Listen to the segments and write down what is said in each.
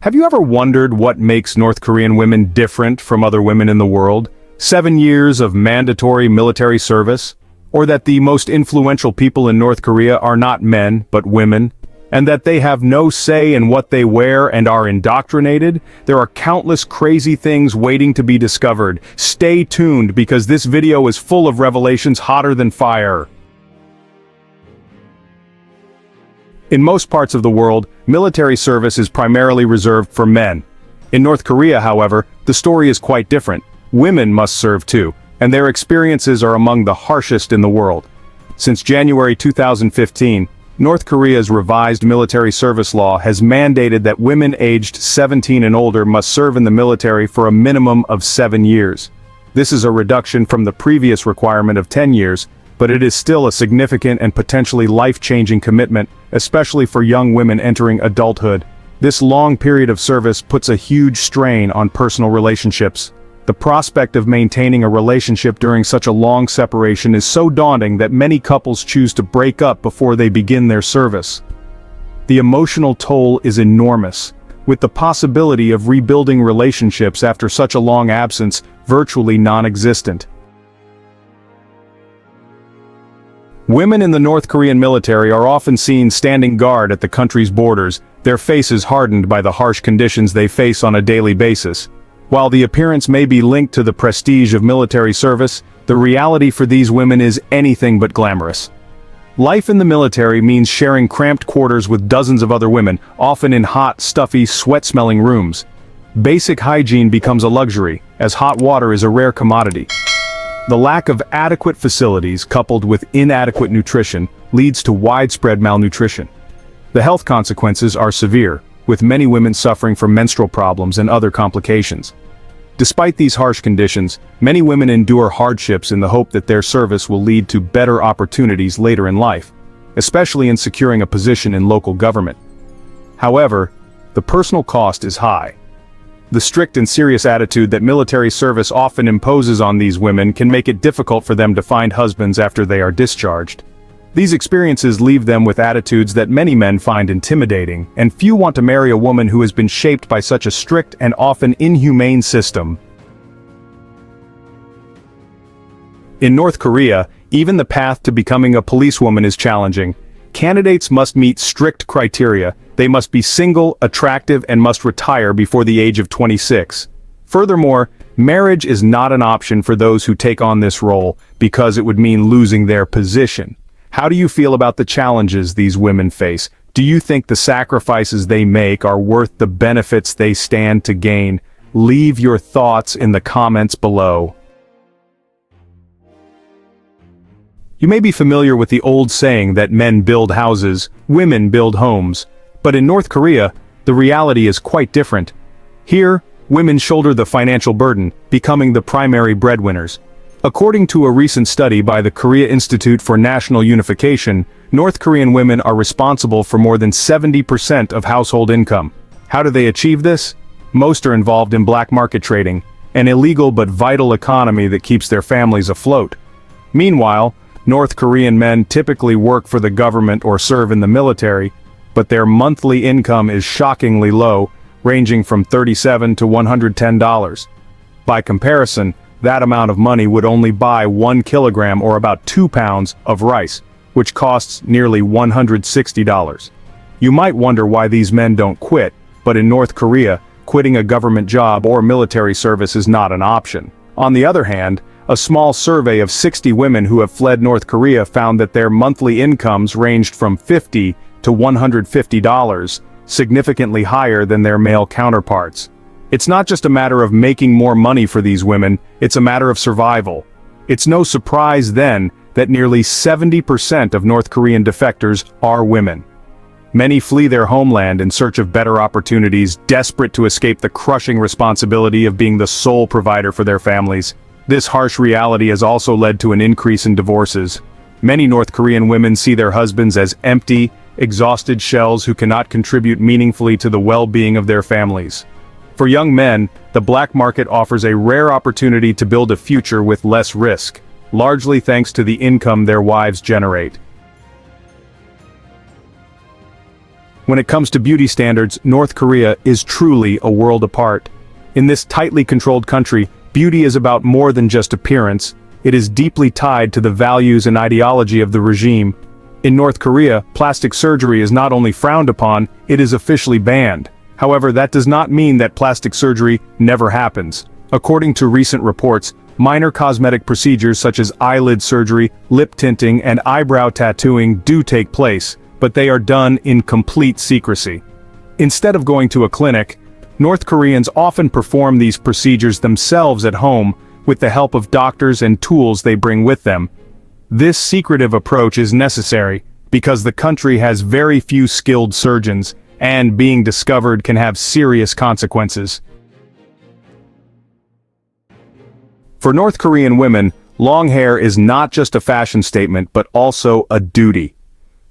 Have you ever wondered what makes North Korean women different from other women in the world? 7 years of mandatory military service? Or that the most influential people in North Korea are not men, but women? And that they have no say in what they wear and are indoctrinated? There are countless crazy things waiting to be discovered. Stay tuned because this video is full of revelations hotter than fire. In most parts of the world, military service is primarily reserved for men. In North Korea, however, the story is quite different. Women must serve too, and their experiences are among the harshest in the world. Since January 2015, North Korea's revised military service law has mandated that women aged 17 and older must serve in the military for a minimum of 7 years. This is a reduction from the previous requirement of 10 years, but it is still a significant and potentially life-changing commitment, especially for young women entering adulthood. This long period of service puts a huge strain on personal relationships. The prospect of maintaining a relationship during such a long separation is so daunting that many couples choose to break up before they begin their service. The emotional toll is enormous, with the possibility of rebuilding relationships after such a long absence virtually non-existent. Women in the North Korean military are often seen standing guard at the country's borders, their faces hardened by the harsh conditions they face on a daily basis. While the appearance may be linked to the prestige of military service, the reality for these women is anything but glamorous. Life in the military means sharing cramped quarters with dozens of other women, often in hot, stuffy, sweat-smelling rooms. Basic hygiene becomes a luxury, as hot water is a rare commodity. The lack of adequate facilities, coupled with inadequate nutrition, leads to widespread malnutrition. The health consequences are severe, with many women suffering from menstrual problems and other complications. Despite these harsh conditions, many women endure hardships in the hope that their service will lead to better opportunities later in life, especially in securing a position in local government. However, the personal cost is high. The strict and serious attitude that military service often imposes on these women can make it difficult for them to find husbands after they are discharged. These experiences leave them with attitudes that many men find intimidating, and few want to marry a woman who has been shaped by such a strict and often inhumane system. In North Korea, even the path to becoming a policewoman is challenging. Candidates must meet strict criteria. They must be single, attractive, and must retire before the age of 26. Furthermore, marriage is not an option for those who take on this role, because it would mean losing their position. How do you feel about the challenges these women face? Do you think the sacrifices they make are worth the benefits they stand to gain? Leave your thoughts in the comments below. You may be familiar with the old saying that men build houses, women build homes. But in North Korea, the reality is quite different. Here, women shoulder the financial burden, becoming the primary breadwinners. According to a recent study by the Korea Institute for National Unification, North Korean women are responsible for more than 70% of household income. How do they achieve this? Most are involved in black market trading, an illegal but vital economy that keeps their families afloat. Meanwhile, North Korean men typically work for the government or serve in the military, but their monthly income is shockingly low, ranging from $37 to $110. By comparison, that amount of money would only buy 1 kilogram or about 2 pounds of rice, which costs nearly $160. You might wonder why these men don't quit, but in North Korea, quitting a government job or military service is not an option. On the other hand, a small survey of 60 women who have fled North Korea found that their monthly incomes ranged from $50 to $150, significantly higher than their male counterparts. It's not just a matter of making more money for these women, it's a matter of survival. It's no surprise then that nearly 70% of North Korean defectors are women. Many flee their homeland in search of better opportunities, desperate to escape the crushing responsibility of being the sole provider for their families. This harsh reality has also led to an increase in divorces. Many North Korean women see their husbands as empty, exhausted shells who cannot contribute meaningfully to the well-being of their families. For young men, the black market offers a rare opportunity to build a future with less risk, largely thanks to the income their wives generate. When it comes to beauty standards, North Korea is truly a world apart. In this tightly controlled country, beauty is about more than just appearance. It is deeply tied to the values and ideology of the regime. In North Korea, plastic surgery is not only frowned upon, it is officially banned. However, that does not mean that plastic surgery never happens. According to recent reports, minor cosmetic procedures such as eyelid surgery, lip tinting, and eyebrow tattooing do take place, but they are done in complete secrecy. Instead of going to a clinic, North Koreans often perform these procedures themselves at home with the help of doctors and tools they bring with them. This secretive approach is necessary because the country has very few skilled surgeons, and being discovered can have serious consequences. For North Korean women, long hair is not just a fashion statement but also a duty.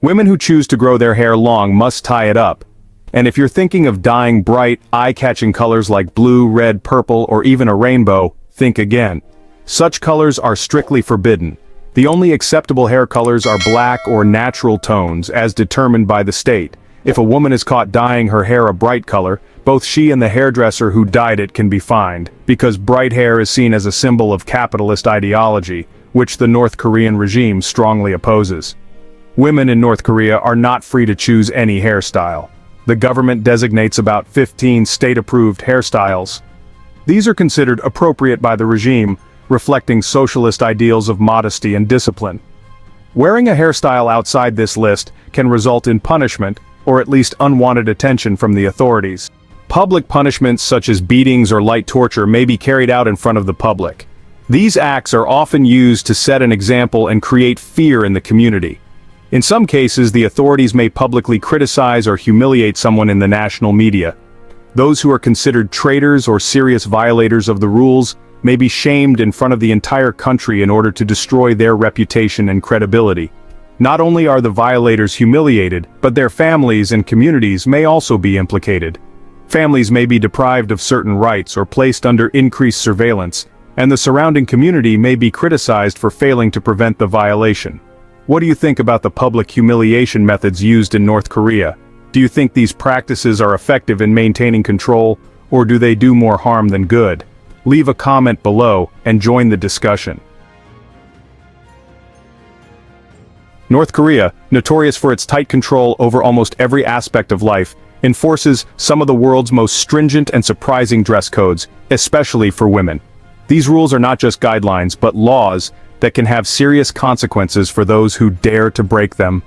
Women who choose to grow their hair long must tie it up. And if you're thinking of dyeing bright, eye-catching colors like blue, red, purple, or even a rainbow, think again. Such colors are strictly forbidden. The only acceptable hair colors are black or natural tones, as determined by the state. If a woman is caught dyeing her hair a bright color, both she and the hairdresser who dyed it can be fined, because bright hair is seen as a symbol of capitalist ideology, which the North Korean regime strongly opposes. Women in North Korea are not free to choose any hairstyle. The government designates about 15 state-approved hairstyles. These are considered appropriate by the regime, reflecting socialist ideals of modesty and discipline. Wearing a hairstyle outside this list can result in punishment, or at least unwanted attention from the authorities. Public punishments such as beatings or light torture may be carried out in front of the public. These acts are often used to set an example and create fear in the community. In some cases, the authorities may publicly criticize or humiliate someone in the national media. Those who are considered traitors or serious violators of the rules may be shamed in front of the entire country in order to destroy their reputation and credibility. Not only are the violators humiliated, but their families and communities may also be implicated. Families may be deprived of certain rights or placed under increased surveillance, and the surrounding community may be criticized for failing to prevent the violation. What do you think about the public humiliation methods used in North Korea? Do you think these practices are effective in maintaining control, or do they do more harm than good? Leave a comment below and join the discussion. North Korea, notorious for its tight control over almost every aspect of life, enforces some of the world's most stringent and surprising dress codes, especially for women. These rules are not just guidelines, but laws that can have serious consequences for those who dare to break them.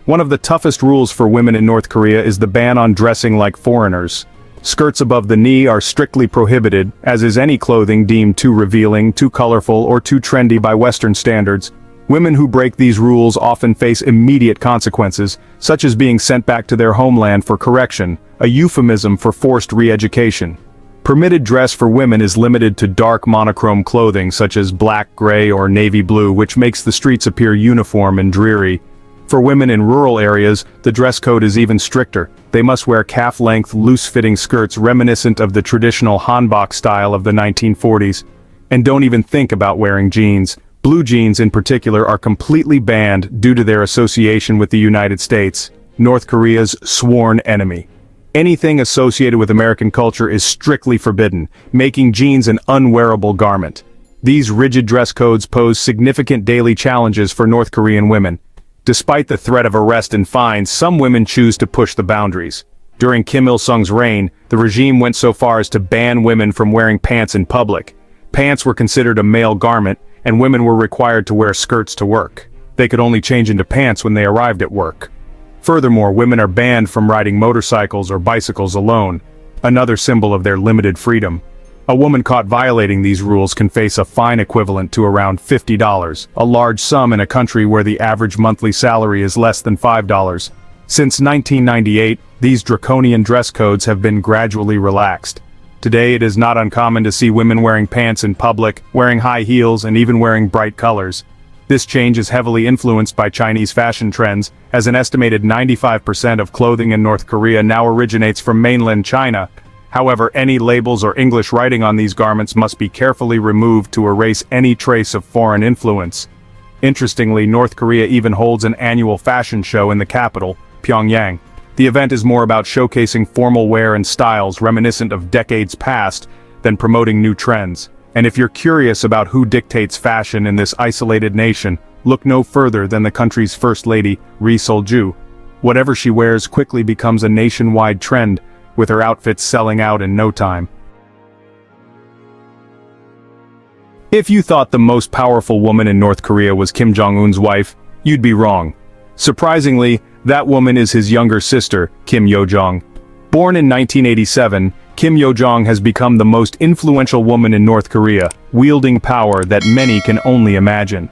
One of the toughest rules for women in North Korea is the ban on dressing like foreigners. Skirts above the knee are strictly prohibited, as is any clothing deemed too revealing, too colorful, or too trendy by Western standards. Women who break these rules often face immediate consequences, such as being sent back to their homeland for correction, a euphemism for forced re-education. Permitted dress for women is limited to dark monochrome clothing such as black, gray, or navy blue, which makes the streets appear uniform and dreary. For women in rural areas, the dress code is even stricter. They must wear calf-length, loose-fitting skirts reminiscent of the traditional hanbok style of the 1940s. And don't even think about wearing jeans. Blue jeans in particular are completely banned due to their association with the United States, North Korea's sworn enemy. Anything associated with American culture is strictly forbidden, making jeans an unwearable garment. These rigid dress codes pose significant daily challenges for North Korean women. Despite the threat of arrest and fines, some women choose to push the boundaries. During Kim Il-sung's reign, the regime went so far as to ban women from wearing pants in public. Pants were considered a male garment, and women were required to wear skirts to work. They could only change into pants when they arrived at work. Furthermore, women are banned from riding motorcycles or bicycles alone, another symbol of their limited freedom. A woman caught violating these rules can face a fine equivalent to around $50, a large sum in a country where the average monthly salary is less than $5. Since 1998, these draconian dress codes have been gradually relaxed. Today it is not uncommon to see women wearing pants in public, wearing high heels, and even wearing bright colors. This change is heavily influenced by Chinese fashion trends, as an estimated 95% of clothing in North Korea now originates from mainland China. However, any labels or English writing on these garments must be carefully removed to erase any trace of foreign influence. Interestingly, North Korea even holds an annual fashion show in the capital, Pyongyang. The event is more about showcasing formal wear and styles reminiscent of decades past than promoting new trends. And if you're curious about who dictates fashion in this isolated nation, look no further than the country's First Lady, Ri Sol-ju. Whatever she wears quickly becomes a nationwide trend, with her outfits selling out in no time. If you thought the most powerful woman in North Korea was Kim Jong-un's wife, you'd be wrong. Surprisingly, that woman is his younger sister, Kim Yo-jong. Born in 1987, Kim Yo-jong has become the most influential woman in North Korea, wielding power that many can only imagine.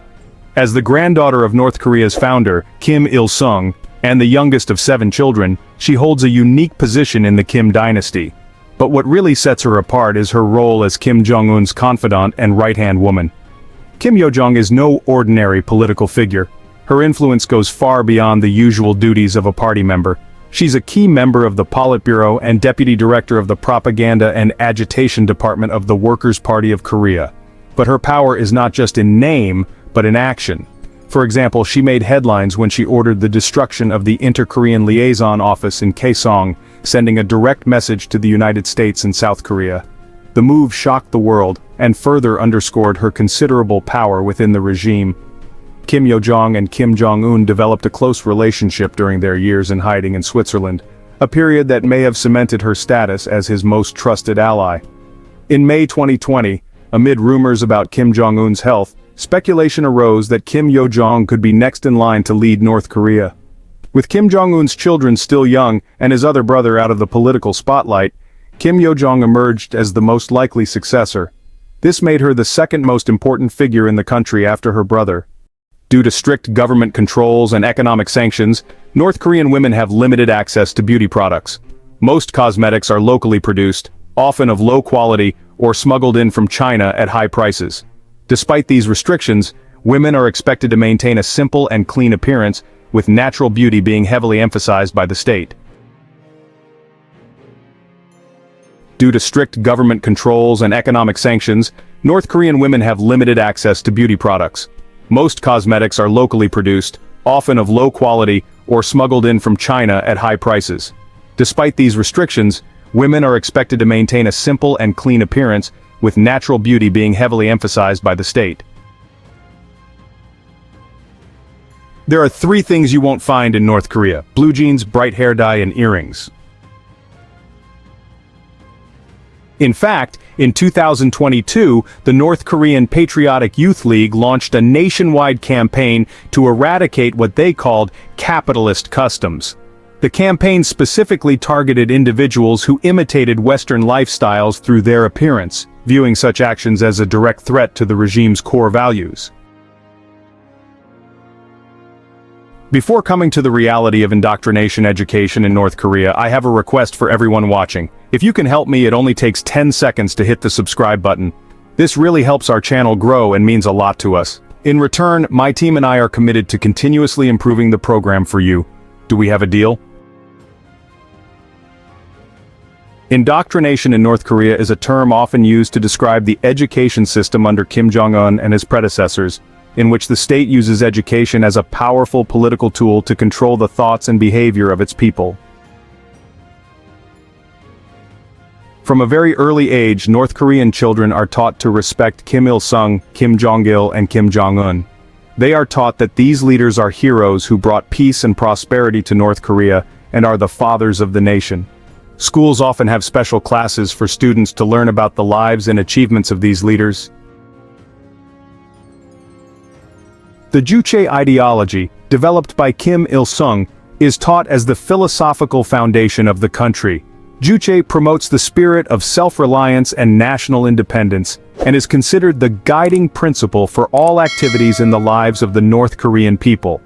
As the granddaughter of North Korea's founder, Kim Il-sung, and the youngest of 7 children, she holds a unique position in the Kim dynasty. But what really sets her apart is her role as Kim Jong-un's confidant and right-hand woman. Kim Yo-jong is no ordinary political figure. Her influence goes far beyond the usual duties of a party member. She's a key member of the Politburo and deputy director of the Propaganda and Agitation Department of the Workers' Party of Korea. But her power is not just in name, but in action. For example, she made headlines when she ordered the destruction of the Inter-Korean Liaison Office in Kaesong, sending a direct message to the United States and South Korea. The move shocked the world, and further underscored her considerable power within the regime. Kim Yo-jong and Kim Jong-un developed a close relationship during their years in hiding in Switzerland, a period that may have cemented her status as his most trusted ally. In May 2020, amid rumors about Kim Jong-un's health, speculation arose that Kim Yo-jong could be next in line to lead North Korea. With Kim Jong-un's children still young and his other brother out of the political spotlight, Kim Yo-jong emerged as the most likely successor. This made her the second most important figure in the country after her brother. Due to strict government controls and economic sanctions, North Korean women have limited access to beauty products. Most cosmetics are locally produced, often of low quality or smuggled in from China at high prices. Despite these restrictions, women are expected to maintain a simple and clean appearance, with natural beauty being heavily emphasized by the state. Due to strict government controls and economic sanctions, North Korean women have limited access to beauty products. Most cosmetics are locally produced, often of low quality or smuggled in from China at high prices. Despite these restrictions, women are expected to maintain a simple and clean appearance, with natural beauty being heavily emphasized by the state. There are 3 things you won't find in North Korea: blue jeans, bright hair dye, and earrings. In fact, in 2022, the North Korean Patriotic Youth League launched a nationwide campaign to eradicate what they called capitalist customs. The campaign specifically targeted individuals who imitated Western lifestyles through their appearance, viewing such actions as a direct threat to the regime's core values. Before coming to the reality of indoctrination education in North Korea, I have a request for everyone watching. If you can help me, it only takes 10 seconds to hit the subscribe button. This really helps our channel grow and means a lot to us. In return, my team and I are committed to continuously improving the program for you. Do we have a deal? Indoctrination in North Korea is a term often used to describe the education system under Kim Jong-un and his predecessors, in which the state uses education as a powerful political tool to control the thoughts and behavior of its people. From a very early age, North Korean children are taught to respect Kim Il-sung, Kim Jong-il, and Kim Jong-un. They are taught that these leaders are heroes who brought peace and prosperity to North Korea and are the fathers of the nation. Schools often have special classes for students to learn about the lives and achievements of these leaders. The Juche ideology, developed by Kim Il-sung, is taught as the philosophical foundation of the country. Juche promotes the spirit of self-reliance and national independence, and is considered the guiding principle for all activities in the lives of the North Korean people.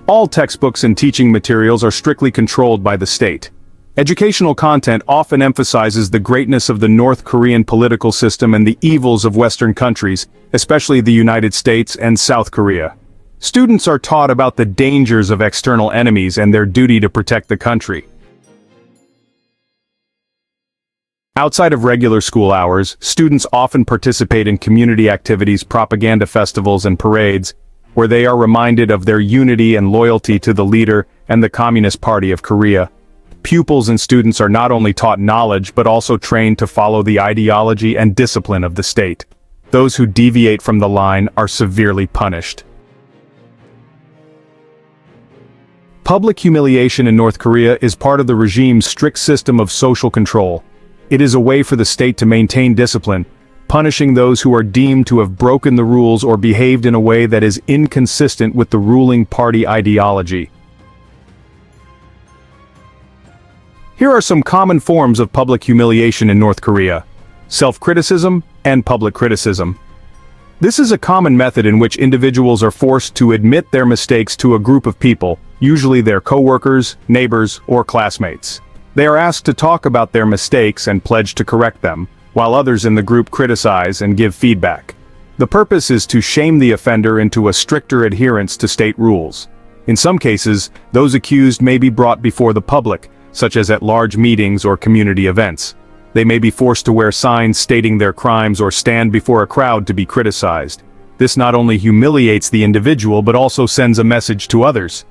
All textbooks and teaching materials are strictly controlled by the state. Educational content often emphasizes the greatness of the North Korean political system and the evils of Western countries, especially the United States and South Korea. Students are taught about the dangers of external enemies and their duty to protect the country. Outside of regular school hours, students often participate in community activities, propaganda festivals, and parades. where they are reminded of their unity and loyalty to the leader and the Communist Party of Korea. Pupils and students are not only taught knowledge but also trained to follow the ideology and discipline of the state. Those who deviate from the line are severely punished. Public humiliation in North Korea is part of the regime's strict system of social control. It is a way for the state to maintain discipline, punishing those who are deemed to have broken the rules or behaved in a way that is inconsistent with the ruling party ideology. Here are some common forms of public humiliation in North Korea: self-criticism and public criticism. This is a common method in which individuals are forced to admit their mistakes to a group of people, usually their co-workers, neighbors, or classmates. They are asked to talk about their mistakes and pledge to correct them, while others in the group criticize and give feedback. The purpose is to shame the offender into a stricter adherence to state rules. In some cases, those accused may be brought before the public, such as at large meetings or community events. They may be forced to wear signs stating their crimes or stand before a crowd to be criticized. This not only humiliates the individual but also sends a message to others.